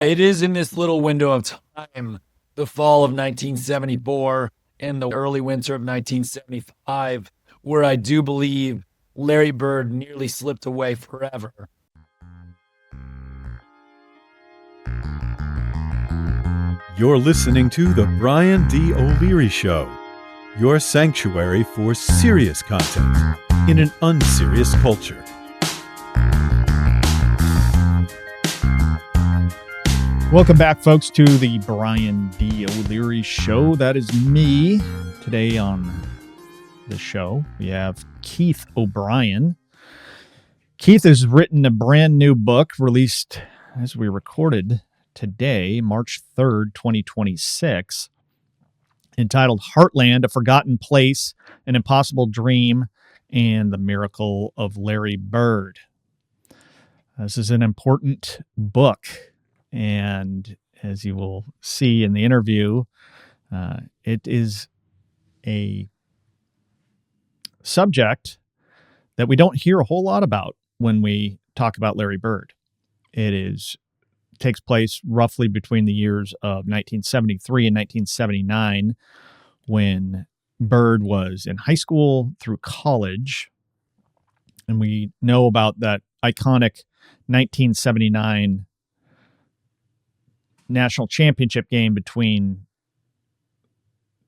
It is in this little window of time, the fall of 1974 and the early winter of 1975, where I do believe Larry Bird nearly slipped away forever. You're listening to The Brian D. O'Leary Show, your sanctuary for serious content in an unserious culture. Welcome back, folks, to the Brian D. O'Leary Show. That is me. Today on the show, we have Keith O'Brien. Keith has written a brand new book released as we recorded today, March 3rd, 2026, entitled Heartland, A Forgotten Place, An Impossible Dream, and the Miracle of Larry Bird. This is an important book. And as you will see in the interview, it is a subject that we don't hear a whole lot about when we talk about Larry Bird. Takes place roughly between the years of 1973 and 1979, when Bird was in high school through college. And we know about that iconic 1979 national championship game between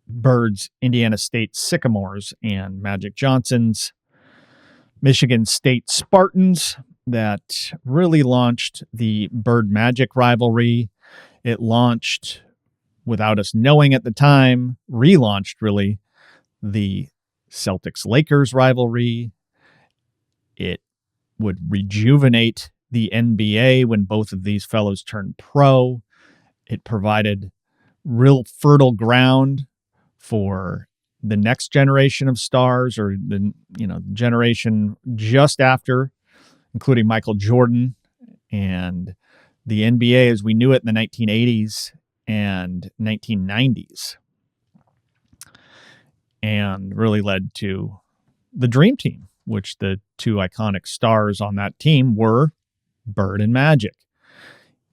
Bird's Indiana State Sycamores and Magic Johnson's Michigan State Spartans that really launched the Bird Magic rivalry. It launched, without us knowing at the time, relaunched really the Celtics Lakers rivalry. It would rejuvenate the NBA when both of these fellows turned pro. It provided real fertile ground for the next generation of stars, or the generation just after, including Michael Jordan and the NBA as we knew it in the 1980s and 1990s, and really led to the Dream Team, which the two iconic stars on that team were Bird and Magic.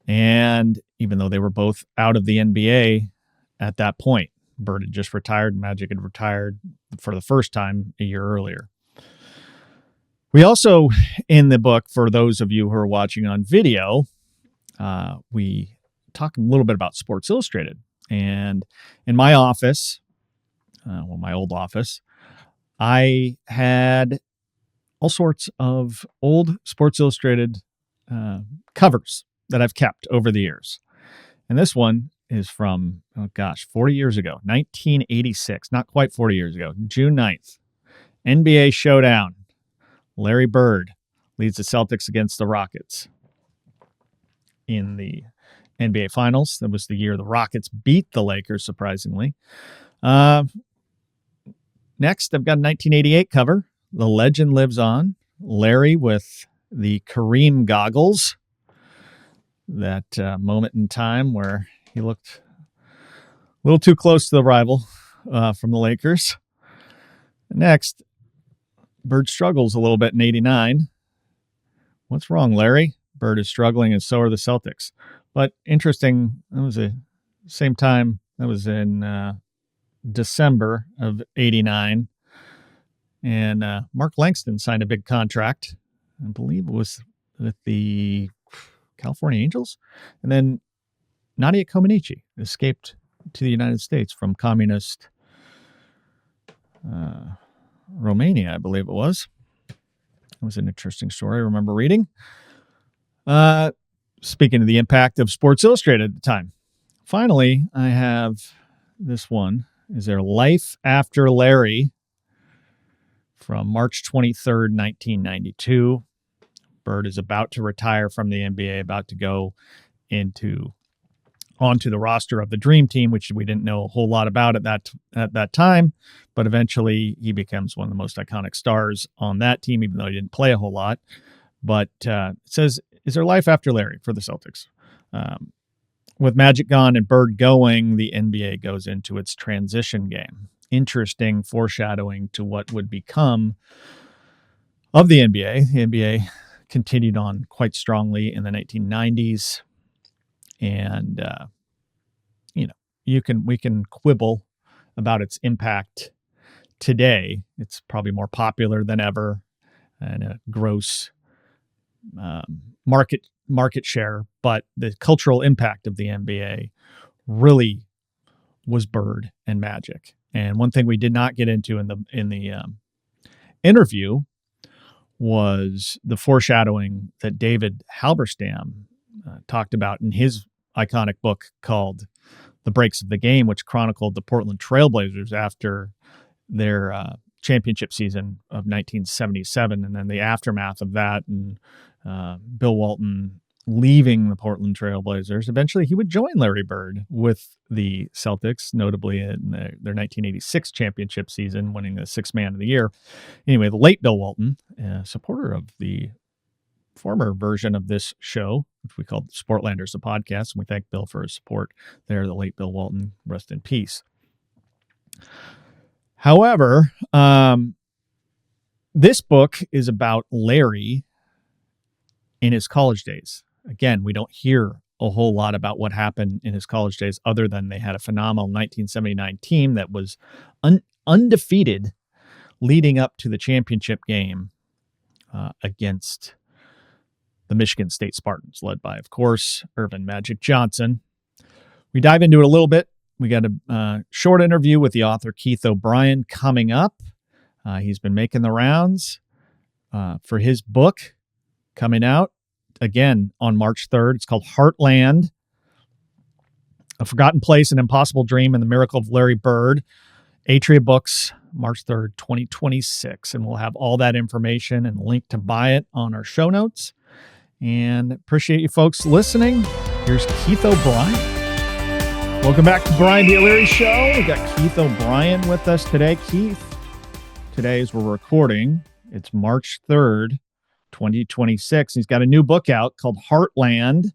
And even though they were both out of the NBA at that point, Bird had just retired, Magic had retired for the first time a year earlier. We also, in the book, for those of you who are watching on video, we talk a little bit about Sports Illustrated. And in my office, my old office, I had all sorts of old Sports Illustrated covers that I've kept over the years. And this one is from, 40 years ago, 1986, not quite 40 years ago, June 9th. NBA Showdown. Larry Bird leads the Celtics against the Rockets in the NBA Finals. That was the year the Rockets beat the Lakers, surprisingly. Next, I've got a 1988 cover. The legend lives on. Larry with the Kareem goggles. That moment in time where he looked a little too close to the rival from the Lakers. Next, Bird struggles a little bit in 89. What's wrong, Larry? Bird is struggling, and so are the Celtics. But interesting, that was the same time, that was in December of 89. And Mark Langston signed a big contract. I believe it was with the California Angels. And then Nadia Comaneci escaped to the United States from communist Romania, I believe it was. It was an interesting story I remember reading. Speaking of the impact of Sports Illustrated at the time. Finally, I have this one. Is there Life After Larry from March 23rd, 1992. Bird is about to retire from the NBA, about to go onto the roster of the Dream Team, which we didn't know a whole lot about at that time. But eventually he becomes one of the most iconic stars on that team, even though he didn't play a whole lot. But it says, is there life after Larry for the Celtics? With Magic gone and Bird going, the NBA goes into its transition game. Interesting foreshadowing to what would become of the NBA. The NBA continued on quite strongly in the 1990s And we can quibble about its impact today. It's probably more popular than ever, and a gross market share. But the cultural impact of the NBA really was Bird and Magic. And one thing we did not get into in the interview was the foreshadowing that David Halberstam talked about in his iconic book called The Breaks of the Game, which chronicled the Portland Trailblazers after their championship season of 1977, and then the aftermath of that, and Bill Walton leaving the Portland Trailblazers. Eventually, he would join Larry Bird with the Celtics, notably in their 1986 championship season, winning the Sixth Man of the Year. Anyway, the late Bill Walton, supporter of the former version of this show, which we called Sportlanders, the podcast, and we thank Bill for his support there, the late Bill Walton, rest in peace. However, this book is about Larry in his college days. Again, we don't hear a whole lot about what happened in his college days other than they had a phenomenal 1979 team that was undefeated leading up to the championship game against the Michigan State Spartans, led by, of course, Earvin Magic Johnson. We dive into it a little bit. We got a short interview with the author Keith O'Brien coming up. He's been making the rounds for his book coming out again on March 3rd. It's called Heartland, A Forgotten Place, An Impossible Dream, and the Miracle of Larry Bird. Atria Books, March 3rd, 2026. And we'll have all that information and a link to buy it on our show notes. And appreciate you folks listening. Here's Keith O'Brien. Welcome back to Brian D. O'Leary Show. We got Keith O'Brien with us today. Keith, today as we're recording, it's March 3rd, 2026. He's got a new book out called Heartland,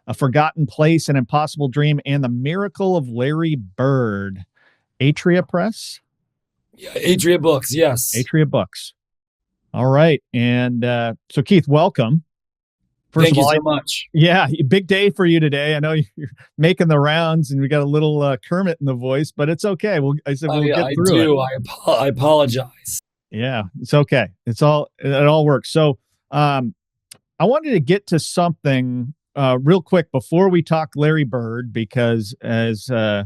A Forgotten Place, An Impossible Dream, and the Miracle of Larry Bird. Atria Press? Yeah, Atria Books, yes. Atria Books. All right. And so, Keith, welcome. Thank you so much. Yeah, big day for you today. I know you're making the rounds, and we got a little Kermit in the voice, but it's okay. We'll get through it. I apologize. Yeah, it's okay. It all works. So, I wanted to get to something real quick before we talk Larry Bird, because as I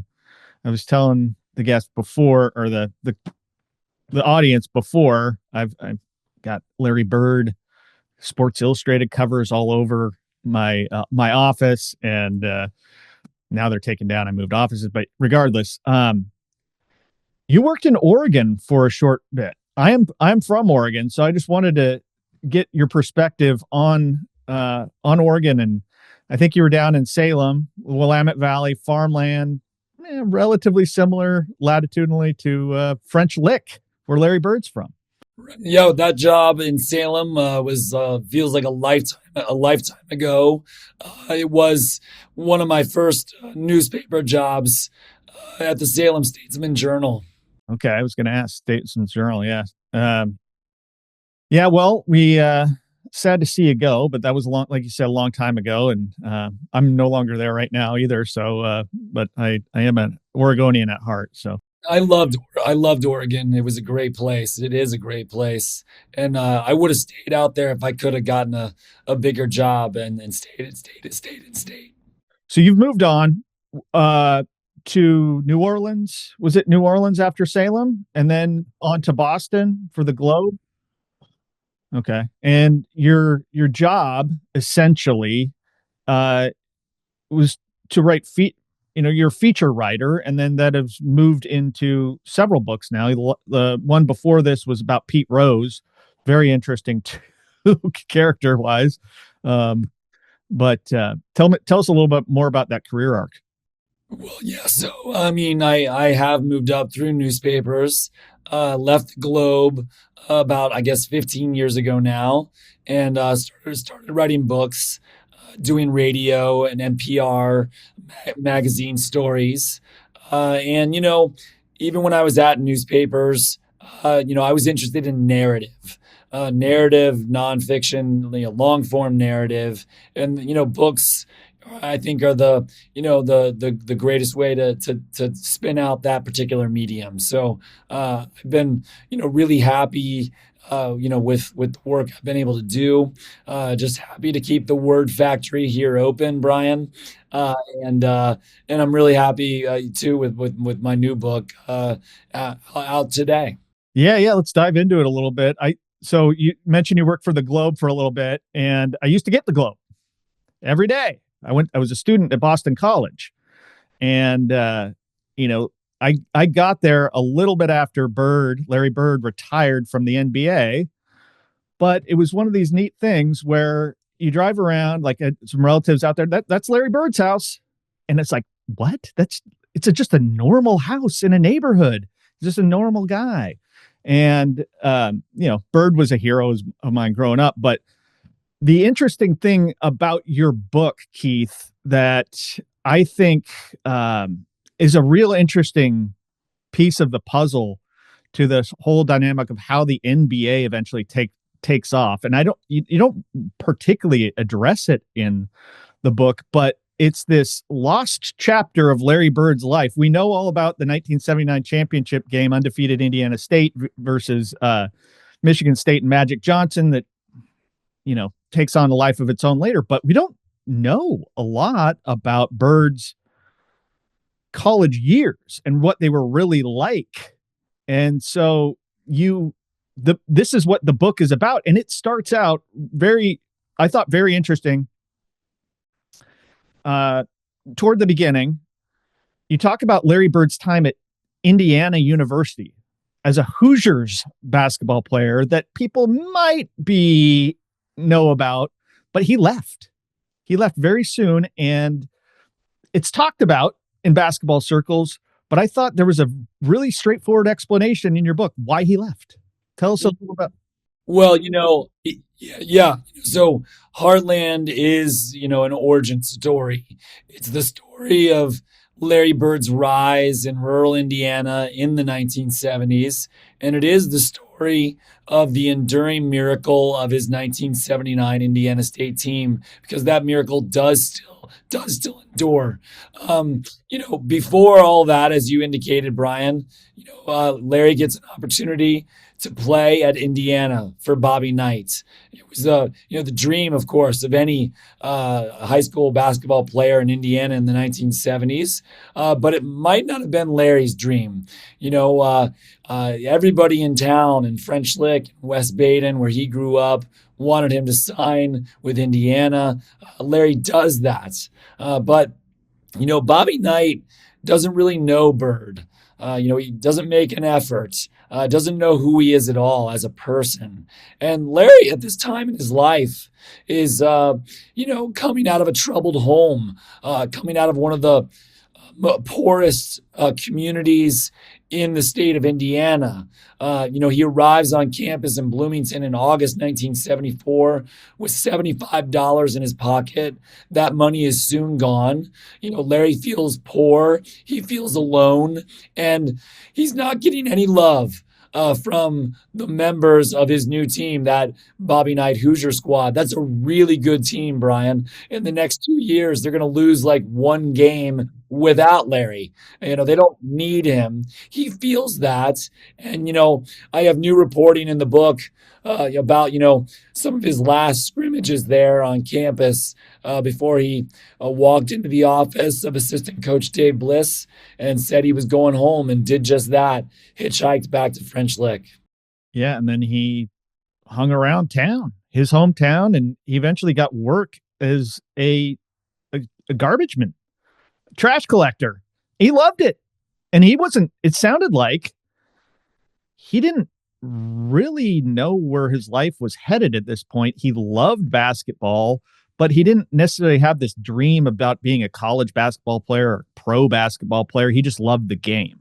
was telling the guest before, or the audience before, I've got Larry Bird Sports Illustrated covers all over my office, and now they're taken down. I moved offices, but regardless, you worked in Oregon for a short bit. I'm from Oregon, so I just wanted to get your perspective on Oregon, and I think you were down in Salem, Willamette Valley, farmland, relatively similar latitudinally to French Lick, where Larry Bird's from. Yeah, that job in Salem was feels like a lifetime ago. It was one of my first newspaper jobs at the Salem Statesman Journal. Okay, I was going to ask Statesman Journal. Yeah, yeah. Well, we sad to see you go, but that was like you said, a long time ago, and I'm no longer there right now either. So, but I am an Oregonian at heart. So. I loved Oregon. It was a great place. It is a great place. And I would have stayed out there if I could have gotten a bigger job and stayed. So you've moved on to New Orleans. Was it New Orleans after Salem, and then on to Boston for the Globe? Okay. And your job essentially was to write you're a feature writer, and then that has moved into several books now. The one before this was about Pete Rose, very interesting too, character-wise. But tell us a little bit more about that career arc. Well, yeah. So, I mean, I have moved up through newspapers, left the Globe about, I guess, 15 years ago now, and started writing books, doing radio and NPR magazine stories. And, even when I was at newspapers, I was interested in narrative, nonfiction, long form narrative. And, books I think are the the greatest way to spin out that particular medium. So I've been really happy with the work I've been able to do. Just happy to keep the Word Factory here open, Brian. Uh, and uh, and I'm really happy too with my new book out today. Yeah, yeah. Let's dive into it a little bit. So you mentioned you worked for the Globe for a little bit, and I used to get the Globe every day. I was a student at Boston College, and you know, I got there a little bit after Larry Bird retired from the NBA, but it was one of these neat things where you drive around like some relatives out there. That's Larry Bird's house, and it's like, what? Just a normal house in a neighborhood. Just a normal guy, and Bird was a hero of mine growing up. But the interesting thing about your book, Keith, that I think is a real interesting piece of the puzzle to this whole dynamic of how the NBA eventually takes off. And you don't particularly address it in the book, but it's this lost chapter of Larry Bird's life. We know all about the 1979 championship game, undefeated Indiana State versus Michigan State and Magic Johnson, that takes on a life of its own later. But we don't know a lot about Bird's college years and what they were really like. And so this is what the book is about. And it starts out I thought very interesting. Toward the beginning, you talk about Larry Bird's time at Indiana University as a Hoosiers basketball player that people might know about, but he left. He left very soon, and it's talked about in basketball circles, but I thought there was a really straightforward explanation in your book why he left. Tell us a little about. Well, yeah. So Heartland is, an origin story. It's the story of Larry Bird's rise in rural Indiana in the 1970s. And it is the story of the enduring miracle of his 1979 Indiana State team, because that miracle does still endure. Before all that, as you indicated, Brian, Larry gets an opportunity to play at Indiana for Bobby Knight. It was the dream, of course, of any high school basketball player in Indiana in the 1970s. But it might not have been Larry's dream. Everybody in town in French Lick, West Baden, where he grew up, wanted him to sign with Indiana. Larry does that. But Bobby Knight doesn't really know Bird. He doesn't make an effort, doesn't know who he is at all as a person. And Larry, at this time in his life, is, coming out of a troubled home, coming out of one of the poorest communities in the state of Indiana. He arrives on campus in Bloomington in August 1974 with $75 in his pocket. That money is soon gone. Larry feels poor. He feels alone, and he's not getting any love from the members of his new team, that Bobby Knight Hoosier squad. That's a really good team, Brian. In the next 2 years, they're going to lose like one game without Larry. They don't need him. He feels that. And, I have new reporting in the book about, some of his last scrimmages there on campus before he walked into the office of assistant coach Dave Bliss and said he was going home, and did just that, hitchhiked back to French Lick. Yeah, and then he hung around town, his hometown, and he eventually got work as a garbage man, trash collector. He loved it. And it sounded like he didn't really know where his life was headed at this point. He loved basketball, but he didn't necessarily have this dream about being a college basketball player or pro basketball player. He just loved the game.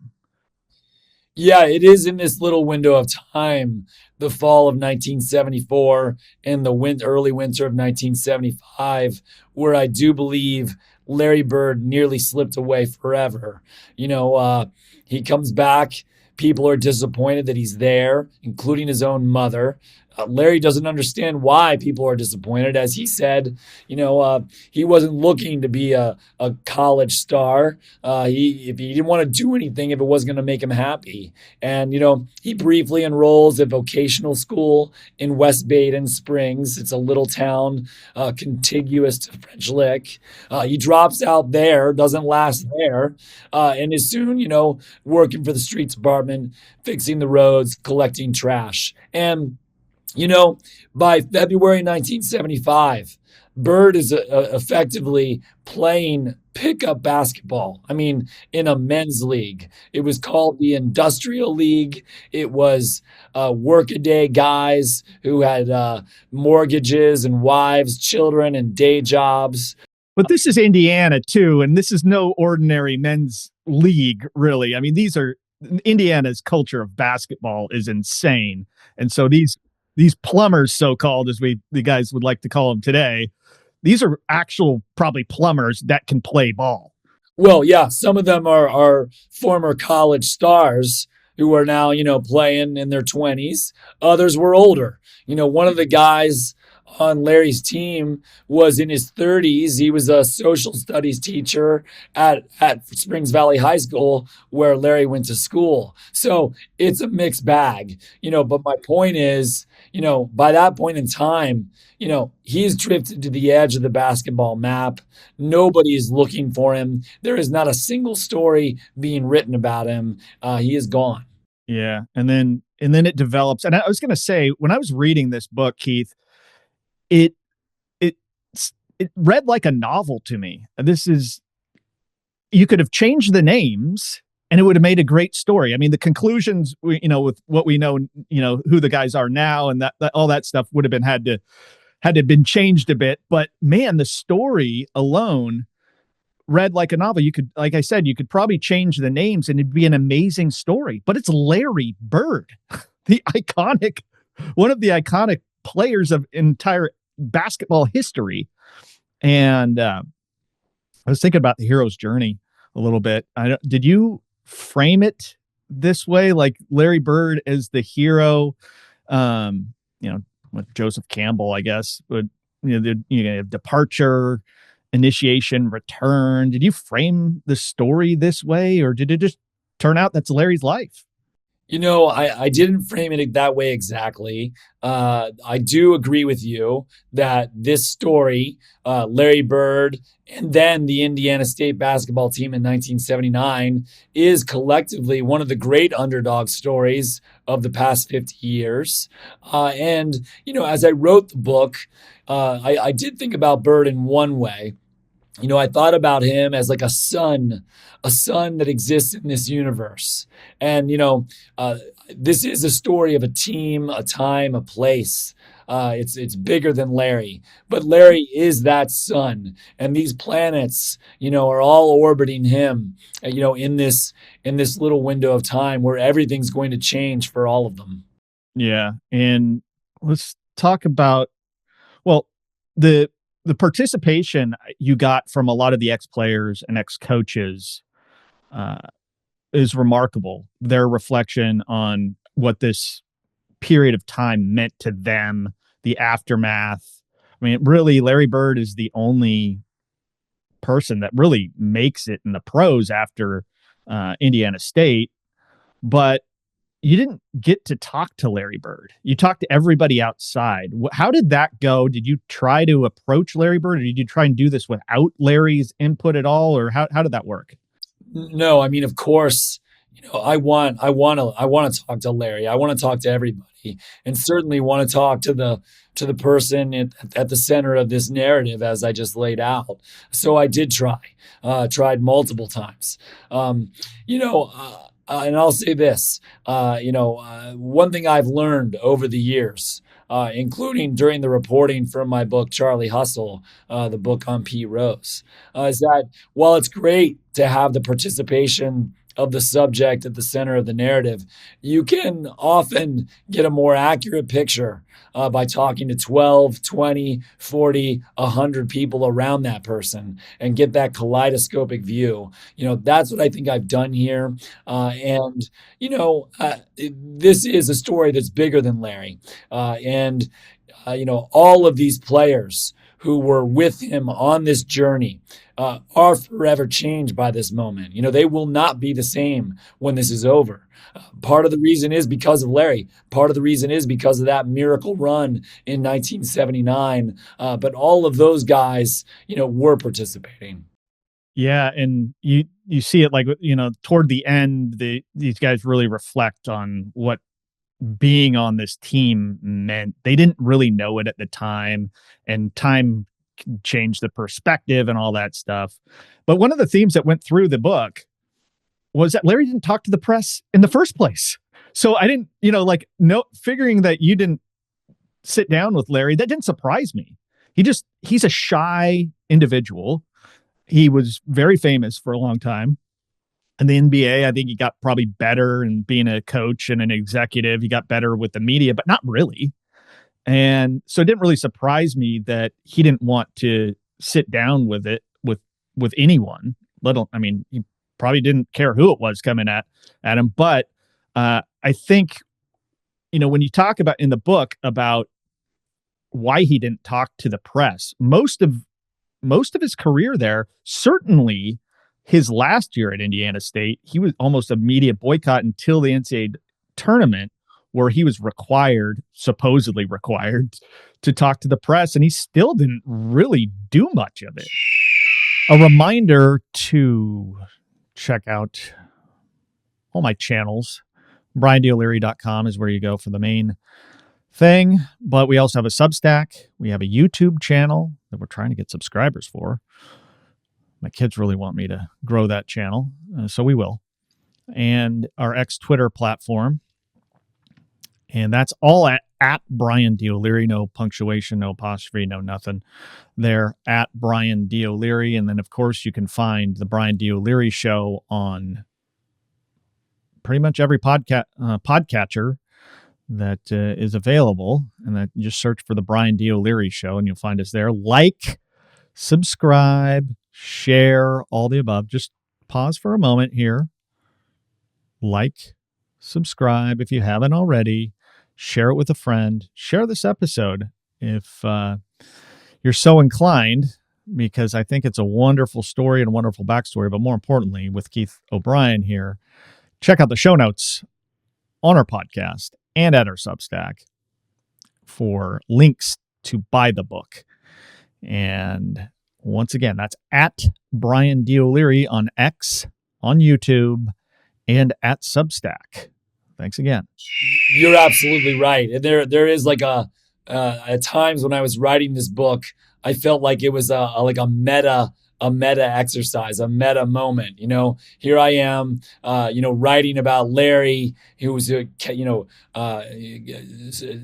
Yeah, it is in this little window of time, the fall of 1974 and the early winter of 1975, where I do believe Larry Bird nearly slipped away forever. He comes back People are disappointed that he's there, including his own mother. Larry doesn't understand why people are disappointed. As he said, he wasn't looking to be a college star. If he didn't want to do anything, if it wasn't going to make him happy. And, he briefly enrolls at vocational school in West Baden Springs. It's a little town contiguous to French Lick. He drops out there, doesn't last there, and is soon, working for the streets department, fixing the roads, collecting trash. And by February 1975, Bird is effectively playing pickup basketball. I mean, in a men's league. It was called the Industrial League. It was workaday guys who had mortgages and wives, children, and day jobs. But this is Indiana too, and this is no ordinary men's league, really. I mean, Indiana's culture of basketball is insane. And so these plumbers, so-called, as the guys would like to call them today, these are actual probably plumbers that can play ball. Well, yeah, some of them are former college stars who are now, playing in their 20s. Others were older. One of the guys on Larry's team was in his 30s. He was a social studies teacher at Springs Valley High School, where Larry went to school. So it's a mixed bag, but my point is, by that point in time, he's drifted to the edge of the basketball map. Nobody is looking for him. There is not a single story being written about him. He is gone. Yeah. And then it develops. And I was going to say, when I was reading this book, Keith, it read like a novel to me. You could have changed the names and it would have made a great story. I mean, the conclusions, with what we know, who the guys are now, and that all that stuff would have had to have been changed a bit. But man, the story alone read like a novel. You could, like I said, you could probably change the names and it'd be an amazing story. But it's Larry Bird, one of the iconic players of entire basketball history. And I was thinking about the hero's journey a little bit. Did you frame it this way, like Larry Bird as the hero? With Joseph Campbell, I guess, would departure, initiation, return. Did you frame the story this way, or did it just turn out that's Larry's life? I didn't frame it that way exactly. I do agree with you that this story, Larry Bird, and then the Indiana State basketball team in 1979, is collectively one of the great underdog stories of the past 50 years. And as I wrote the book, I did think about Bird in one way. I thought about him as like a sun that exists in this universe. And, this is a story of a team, a time, a place. It's bigger than Larry, but Larry is that sun. And these planets, are all orbiting him, in this little window of time where everything's going to change for all of them. Yeah. And let's talk about, well, the participation you got from a lot of the ex-players and ex-coaches is remarkable. Their reflection on what this period of time meant to them, the aftermath. I mean, really, Larry Bird is the only person that really makes it in the pros after Indiana State. But you didn't get to talk to Larry Bird. You talked to everybody outside. How did that go? Did you try to approach Larry Bird, or did you try and do this without Larry's input at all? Or how did that work? No, I mean, of course, I want to talk to Larry. I want to talk to everybody, and certainly want to talk to the person at the center of this narrative, as I just laid out. So I did tried multiple times. And I'll say this, one thing I've learned over the years, including during the reporting from my book, Charlie Hustle, the book on Pete Rose, is that while it's great to have the participation of the subject at the center of the narrative, you can often get a more accurate picture by talking to 12, 20, 40, 100 people around that person and get that kaleidoscopic view. That's what I think I've done here. This is a story that's bigger than Larry. All of these players who were with him on this journey are forever changed by this moment. They will not be the same when this is over. Part of the reason is because of Larry. Part of the reason is because of that miracle run in 1979. But all of those guys, were participating. Yeah, and you see it like, toward the end, these guys really reflect on what being on this team meant. They didn't really know it at the time, and time changed the perspective and all that stuff. But one of the themes that went through the book was that Larry didn't talk to the press in the first place. So I didn't, figuring that you didn't sit down with Larry, that didn't surprise me. He's a shy individual. He was very famous for a long time. In the NBA, I think he got probably better in being a coach and an executive. He got better with the media, but not really. And so it didn't really surprise me that he didn't want to sit down with anyone. He probably didn't care who it was coming at him. But I think, when you talk about in the book about why he didn't talk to the press, most of his career there, certainly his last year at Indiana State, he was almost a media boycott until the NCAA tournament, where he was supposedly required to talk to the press, and he still didn't really do much of it. A reminder to check out all my channels. BrianDOleary.com is where you go for the main thing, but we also have a Substack. We have a YouTube channel that we're trying to get subscribers for. My kids really want me to grow that channel, so we will. And our Twitter platform. And that's all at Brian D. O'Leary. No punctuation, no apostrophe, no nothing. There at Brian D. O'Leary. And then, of course, you can find the Brian D. O'Leary Show on pretty much every podcatcher that is available. And that you just search for the Brian D. O'Leary Show, and you'll find us there. Like, subscribe, share, all the above. Just pause for a moment here. Like, subscribe if you haven't already. Share it with a friend. Share this episode if you're so inclined, because I think it's a wonderful story and a wonderful backstory. But more importantly, with Keith O'Brien here, check out the show notes on our podcast and at our Substack for links to buy the book. And once again, that's at Brian D. O'Leary on X, on YouTube, and at Substack. Thanks again. You're absolutely right. And there is like at times when I was writing this book, I felt like it was a meta exercise, a meta moment. Here I am, writing about Larry, who was,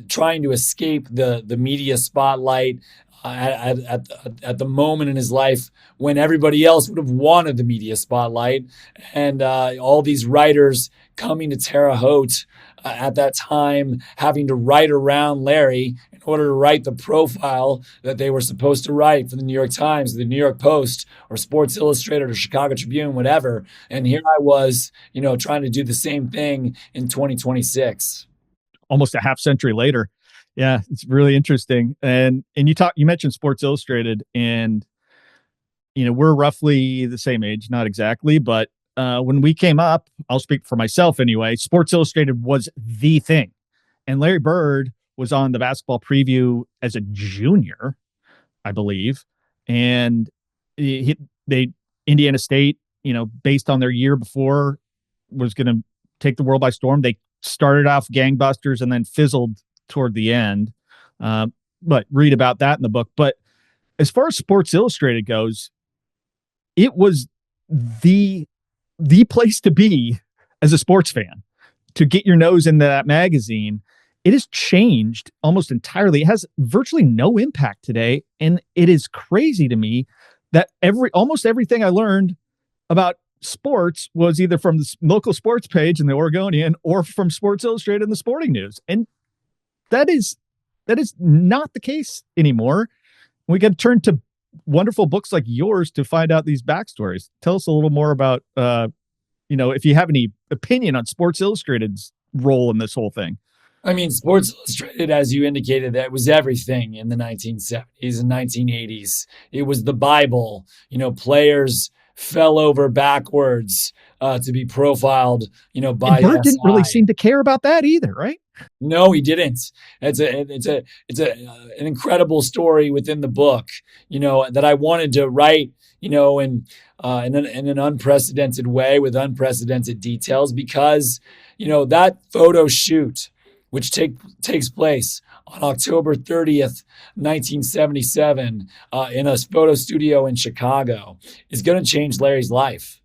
trying to escape the media spotlight at the moment in his life when everybody else would have wanted the media spotlight, and all these writers coming to Terre Haute at that time, having to write around Larry in order to write the profile that they were supposed to write for the New York Times, the New York Post, or Sports Illustrated, or Chicago Tribune, whatever. And here I was, trying to do the same thing in 2026. Almost a half century later. Yeah, it's really interesting. And you mentioned Sports Illustrated, and we're roughly the same age, not exactly, but when we came up, I'll speak for myself anyway, Sports Illustrated was the thing. And Larry Bird was on the basketball preview as a junior, I believe. And Indiana State, based on their year before, was going to take the world by storm. They started off gangbusters and then fizzled toward the end. But read about that in the book. But as far as Sports Illustrated goes, it was the place to be as a sports fan, to get your nose into that magazine. It has changed almost entirely. It has virtually no impact today. And it is crazy to me that almost everything I learned about sports was either from the local sports page in the Oregonian or from Sports Illustrated and the Sporting News. And that is not the case anymore. We got to turn to wonderful books like yours to find out these backstories. Tell us a little more about, if you have any opinion on Sports Illustrated's role in this whole thing. I mean, Sports Illustrated, as you indicated, that was everything in the 1970s and 1980s. It was the Bible. Players fell over backwards to be profiled, by and Bird didn't really seem to care about that either, right? No, he didn't. It's an incredible story within the book, that I wanted to write, in an unprecedented way with unprecedented details because, that photo shoot, which takes place on October 30th, 1977, in a photo studio in Chicago, is going to change Larry's life.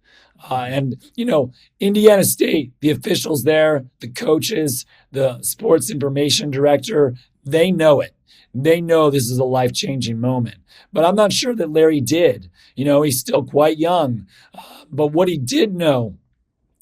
Indiana State, the officials there, the coaches, the sports information director, they know it. They know this is a life-changing moment. But I'm not sure that Larry did. He's still quite young. But what he did know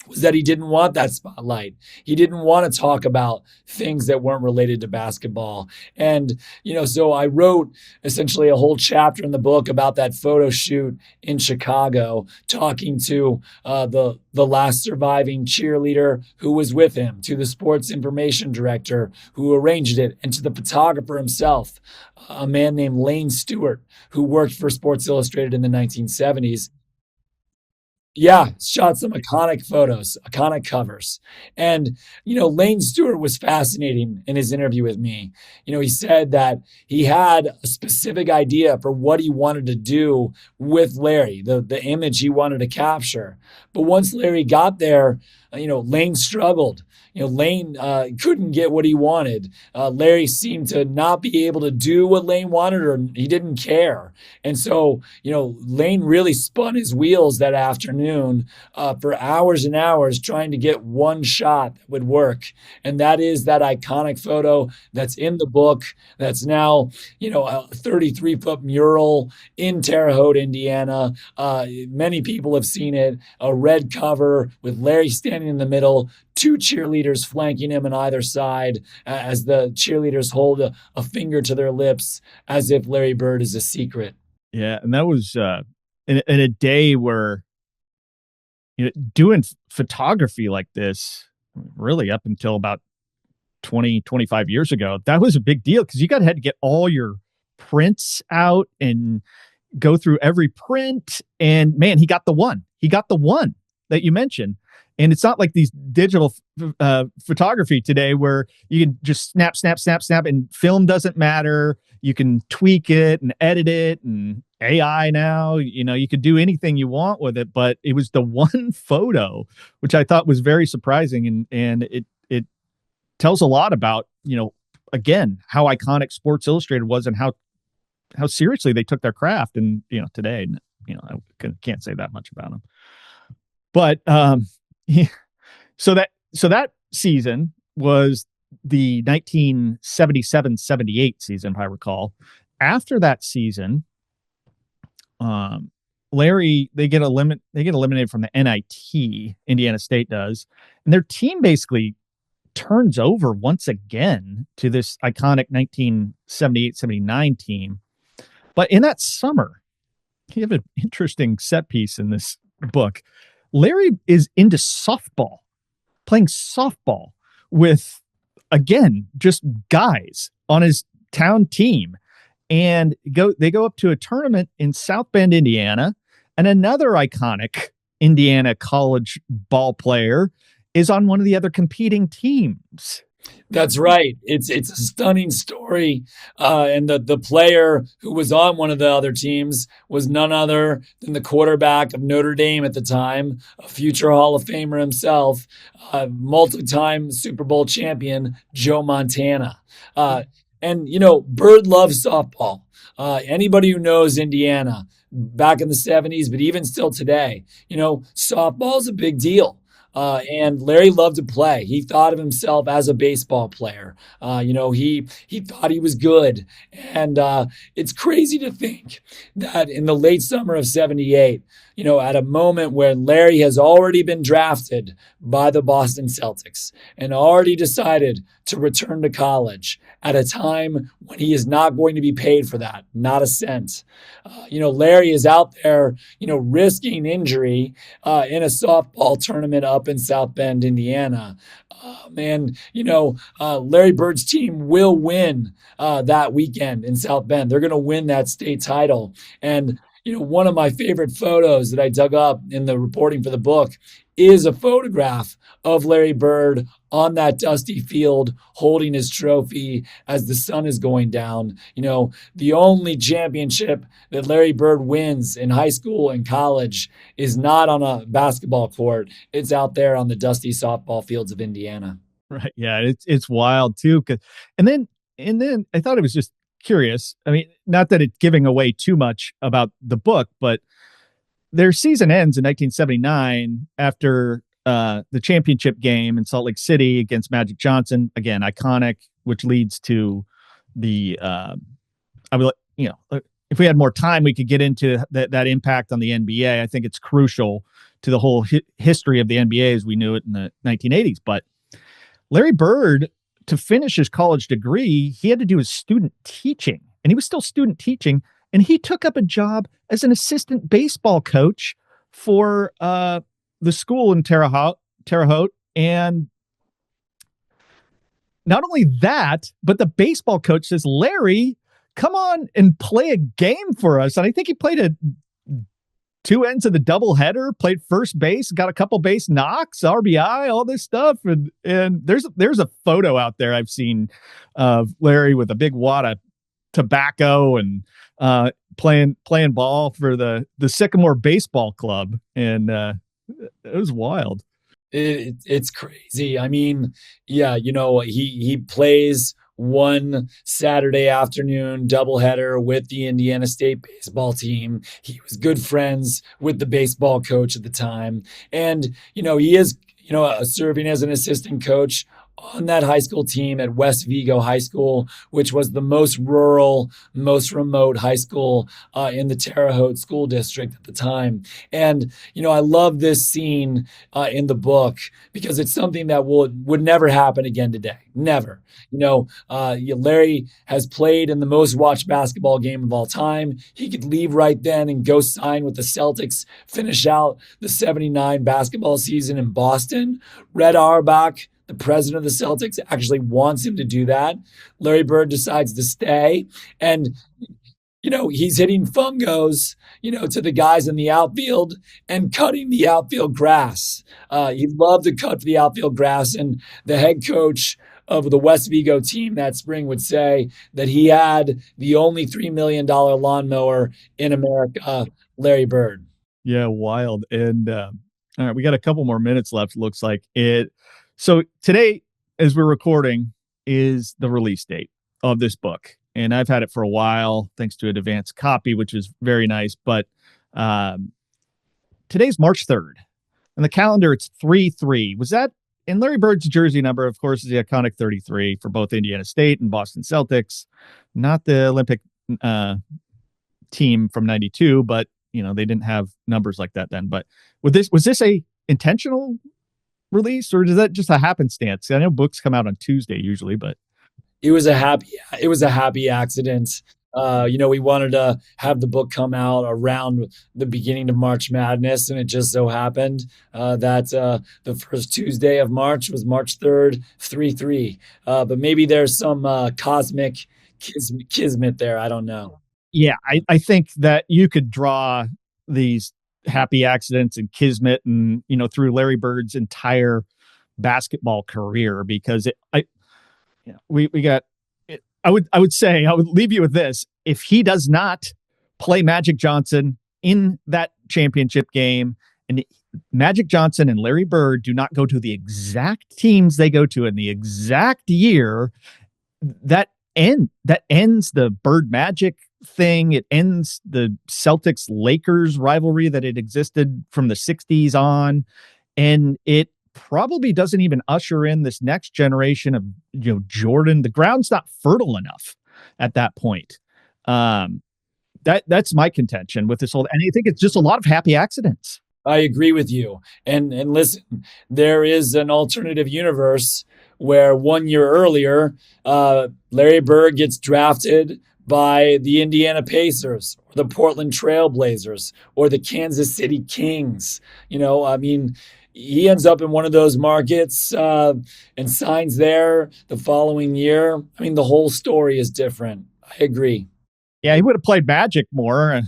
was that he didn't want that spotlight. He didn't want to talk about things that weren't related to basketball. And, so I wrote essentially a whole chapter in the book about that photo shoot in Chicago, talking to the last surviving cheerleader who was with him, to the sports information director who arranged it, and to the photographer himself, a man named Lane Stewart, who worked for Sports Illustrated in the 1970s. Yeah, shot some iconic photos, iconic covers. And, Lane Stewart was fascinating in his interview with me. He said that he had a specific idea for what he wanted to do with Larry, the image he wanted to capture. But once Larry got there, Lane struggled. Lane couldn't get what he wanted. Larry seemed to not be able to do what Lane wanted, or he didn't care. And so, Lane really spun his wheels that afternoon for hours and hours trying to get one shot that would work. And that is that iconic photo that's in the book that's now, a 33-foot mural in Terre Haute, Indiana. Many people have seen it, a red cover with Larry standing in the middle, two cheerleaders flanking him on either side as the cheerleaders hold a finger to their lips as if Larry Bird is a secret. Yeah, and that was in a day where doing photography like this, really up until about 20, 25 years ago, that was a big deal because you had to get all your prints out and go through every print. And man, he got the one that you mentioned. And it's not like these digital photography today where you can just snap, and film doesn't matter. You can tweak it and edit it, and AI now, you could do anything you want with it. But it was the one photo, which I thought was very surprising. And it tells a lot about, again, how iconic Sports Illustrated was and how seriously they took their craft. And, today, I can't say that much about them. But so that season was the 1977-78 season, if I recall. After that season, Larry, they get eliminated from the NIT. Indiana State does, and their team basically turns over once again to this iconic 1978-79 team. But in that summer, you have an interesting set piece in this book. Larry is into softball, playing softball with, again, just guys on his town team. And they go up to a tournament in South Bend, Indiana, and another iconic Indiana college ball player is on one of the other competing teams. That's right. It's a stunning story. And the player who was on one of the other teams was none other than the quarterback of Notre Dame at the time, a future Hall of Famer himself, multi-time Super Bowl champion, Joe Montana. And Bird loves softball. Anybody who knows Indiana back in the 70s, but even still today, softball is a big deal. And Larry loved to play. He thought of himself as a baseball player. He thought he was good. And it's crazy to think that in the late summer of 78, at a moment where Larry has already been drafted by the Boston Celtics and already decided to return to college at a time when he is not going to be paid for that, not a cent. Larry is out there, risking injury in a softball tournament up in South Bend, Indiana. Larry Bird's team will win that weekend in South Bend. They're going to win that state title. And one of my favorite photos that I dug up in the reporting for the book is a photograph of Larry Bird on that dusty field holding his trophy as the sun is going down. The only championship that Larry Bird wins in high school and college is not on a basketball court. It's out there on the dusty softball fields of Indiana. Right. Yeah. It's wild too. And then I thought it was just curious. I mean, not that it's giving away too much about the book, but their season ends in 1979 after the championship game in Salt Lake City against Magic Johnson. Again, iconic, which leads to the if we had more time, we could get into that impact on the NBA. I think it's crucial to the whole history of the NBA as we knew it in the 1980s. But Larry Bird, to finish his college degree, he had to do his student teaching, and he was still student teaching. And he took up a job as an assistant baseball coach for the school in Terre Haute. And not only that, but the baseball coach says, Larry, come on and play a game for us. And I think he played two ends of the doubleheader, played first base, got a couple base knocks, RBI, all this stuff. And there's a photo out there I've seen of Larry with a big wad of tobacco and playing ball for the Sycamore Baseball Club. And it was wild. It's crazy. I mean, yeah, he plays one Saturday afternoon doubleheader with the Indiana State baseball team. He was good friends with the baseball coach at the time. And, he is, serving as an assistant coach on that high school team at West Vigo High School, which was the most rural, most remote high school in the Terre Haute school district at the time. And, I love this scene in the book because it's something that would never happen again today. Never. Larry has played in the most watched basketball game of all time. He could leave right then and go sign with the Celtics, finish out the 79 basketball season in Boston. Red Auerbach, the president of the Celtics, actually wants him to do that. Larry Bird decides to stay. And, he's hitting fungos, to the guys in the outfield and cutting the outfield grass. He loved to cut the outfield grass. And the head coach of the West Vigo team that spring would say that he had the only $3 million lawnmower in America, Larry Bird. Yeah, wild. And all right, we got a couple more minutes left, looks like it. So today, as we're recording, is the release date of this book. And I've had it for a while, thanks to an advanced copy, which is very nice. But today's March 3rd. On the calendar, it's 3-3. Was that in Larry Bird's jersey number, of course, is the iconic 33 for both Indiana State and Boston Celtics, not the Olympic team from 92, but, they didn't have numbers like that then. But was this a intentional release, or is that just a happenstance? I know books come out on Tuesday usually, but it was a happy accident. We wanted to have the book come out around the beginning of March Madness, and it just so happened that the first Tuesday of March was March 3rd, 3-3. But maybe there's some cosmic kismet there. I don't know. Yeah, I think that you could draw these happy accidents and kismet and, through Larry Bird's entire basketball career, because we got, I would say, I would leave you with this. If he does not play Magic Johnson in that championship game, and Magic Johnson and Larry Bird do not go to the exact teams they go to in the exact year, that ends the Bird Magic thing. It ends the Celtics Lakers rivalry that had existed from the 60s on, and it probably doesn't even usher in this next generation of, Jordan. The ground's not fertile enough at that point. That's my contention with this whole, and I think it's just a lot of happy accidents. I agree with you. And listen, there is an alternative universe where 1 year earlier, Larry Bird gets drafted by the Indiana Pacers or the Portland Trailblazers or the Kansas City Kings. I mean, he ends up in one of those markets and signs there the following year. I mean, the whole story is different. I agree. Yeah, he would have played Magic more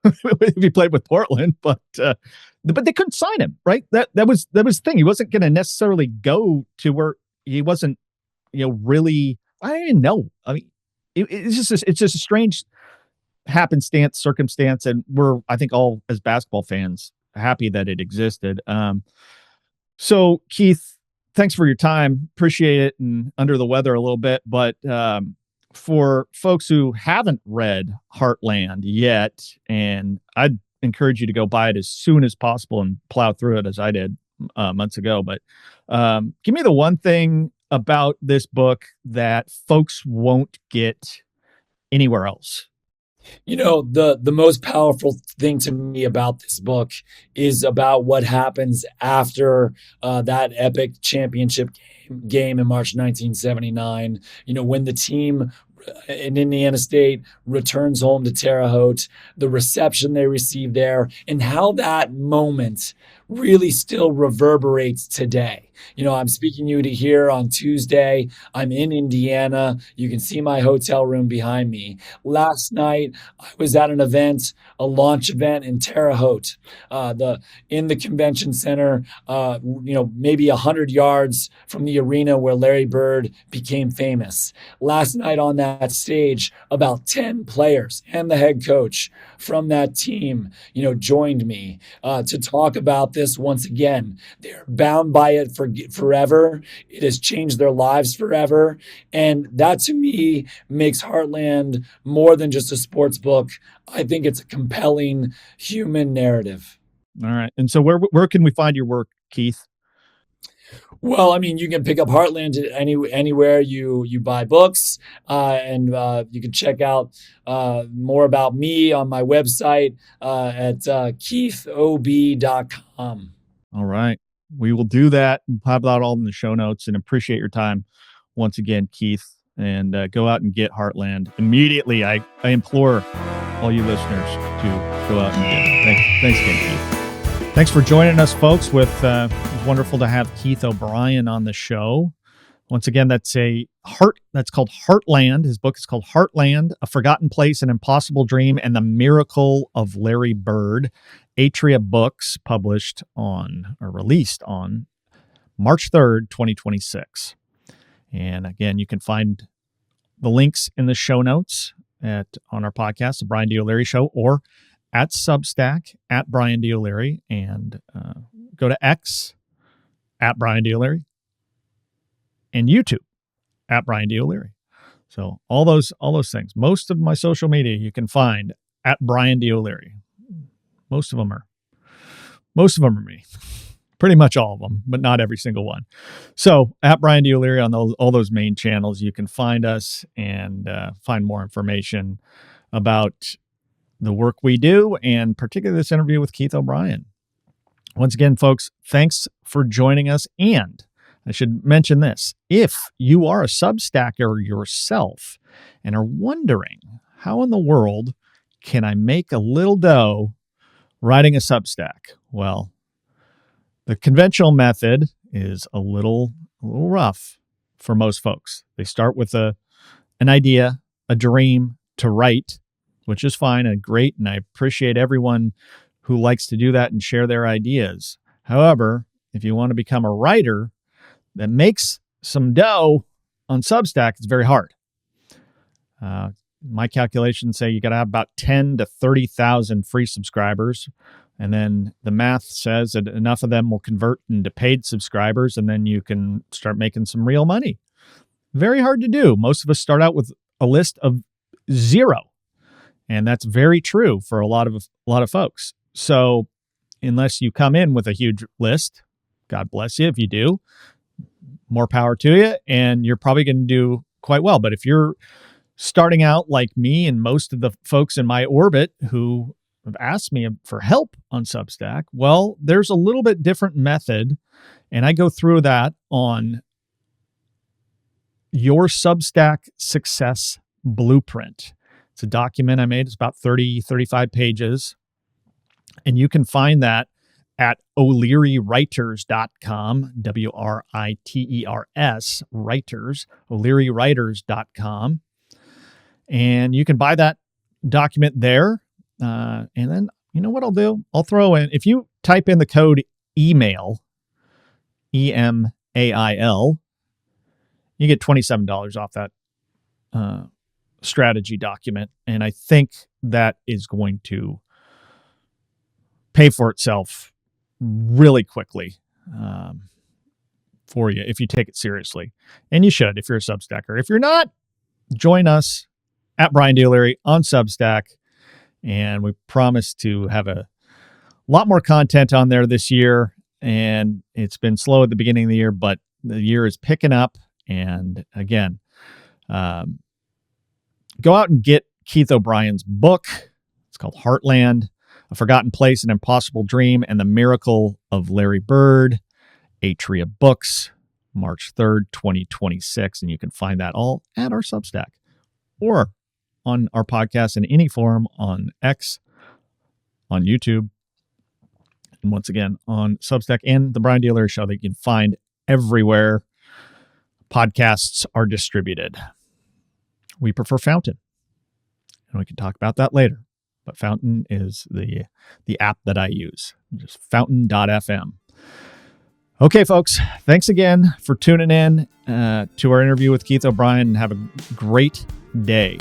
if he played with Portland, but they couldn't sign him, right? That was the thing. He wasn't going to necessarily go to where he wasn't, really. I don't even know. I mean, it's just a strange happenstance, circumstance, and we're, I think, all as basketball fans happy that it existed. So Keith, thanks for your time. Appreciate it, and under the weather a little bit, but for folks who haven't read Heartland yet, and I'd encourage you to go buy it as soon as possible and plow through it as I did months ago. But give me the one thing about this book that folks won't get anywhere else. The most powerful thing to me about this book is about what happens after that epic championship game in March 1979. When the team in Indiana State returns home to Terre Haute, the reception they receive there, and how that moment really still reverberates today. I'm speaking you to here on Tuesday. I'm in Indiana. You can see my hotel room behind me. Last night, I was at an event, a launch event in Terre Haute, in the convention center, maybe 100 yards from the arena where Larry Bird became famous. Last night on that stage, about 10 players and the head coach from that team, joined me to talk about this once again. They're bound by it forever. It has changed their lives forever. And that to me makes Heartland more than just a sports book. I think it's a compelling human narrative. All right. And so where can we find your work, Keith? Well, I mean, you can pick up Heartland anywhere you buy books, and you can check out more about me on my website at keithob.com. All right. We will do that and pop that all in the show notes, and appreciate your time once again, Keith, and go out and get Heartland immediately. I implore all you listeners to go out and get it. Thanks again, Keith. Thanks for joining us, folks. It was wonderful to have Keith O'Brien on the show. Once again, that's called Heartland. His book is called Heartland, A Forgotten Place, An Impossible Dream, and the Miracle of Larry Bird. Atria Books, released on March 3rd, 2026. And again, you can find the links in the show notes on our podcast, The Brian D. O'Leary Show, or at Substack, at Brian D. O'Leary, and go to X, at Brian D. O'Leary, and YouTube, at Brian D. O'Leary. So all those things. Most of my social media you can find at Brian D. O'Leary. Most of them are me. Pretty much all of them, but not every single one. So at Brian D. O'Leary on all those main channels, you can find us and find more information about the work we do, and particularly this interview with Keith O'Brien. Once again, folks, thanks for joining us. And I should mention this. If you are a Substacker yourself and are wondering, how in the world can I make a little dough writing a Substack? Well, the conventional method is a little rough for most folks. They start with an idea, a dream to write, which is fine and great, and I appreciate everyone who likes to do that and share their ideas. However, if you want to become a writer that makes some dough on Substack, it's very hard. My calculations say you got to have about 10 to 30,000 free subscribers, and then the math says that enough of them will convert into paid subscribers, and then you can start making some real money. Very hard to do. Most of us start out with a list of 0. And that's very true for a lot of folks. So unless you come in with a huge list, God bless you if you do. More power to you, and you're probably going to do quite well. But if you're starting out like me and most of the folks in my orbit who have asked me for help on Substack, well, there's a little bit different method, and I go through that on Your Substack Success Blueprint. It's a document I made. It's about 35 pages, and you can find that at o'learywriters.com, WRITERS, writers, o'learywriters.com. And you can buy that document there. And then, you know what I'll do? I'll throw in, if you type in the code EMAIL, EMAIL, you get $27 off that strategy document. And I think that is going to pay for itself really quickly for you if you take it seriously. And you should if you're a Substacker. If you're not, join us at Brian D. O'Leary on Substack. And we promise to have a lot more content on there this year. And it's been slow at the beginning of the year, but the year is picking up. And again, go out and get Keith O'Brien's book. It's called Heartland, A Forgotten Place, An Impossible Dream, and the Miracle of Larry Bird, Atria Books, March 3rd, 2026. And you can find that all at our Substack or on our podcast in any form on X, on YouTube, and once again on Substack and the Brian D. O'Leary Show that you can find everywhere podcasts are distributed. We prefer Fountain, and we can talk about that later. But Fountain is the app that I use, just fountain.fm. Okay, folks, thanks again for tuning in to our interview with Keith O'Brien, and have a great day.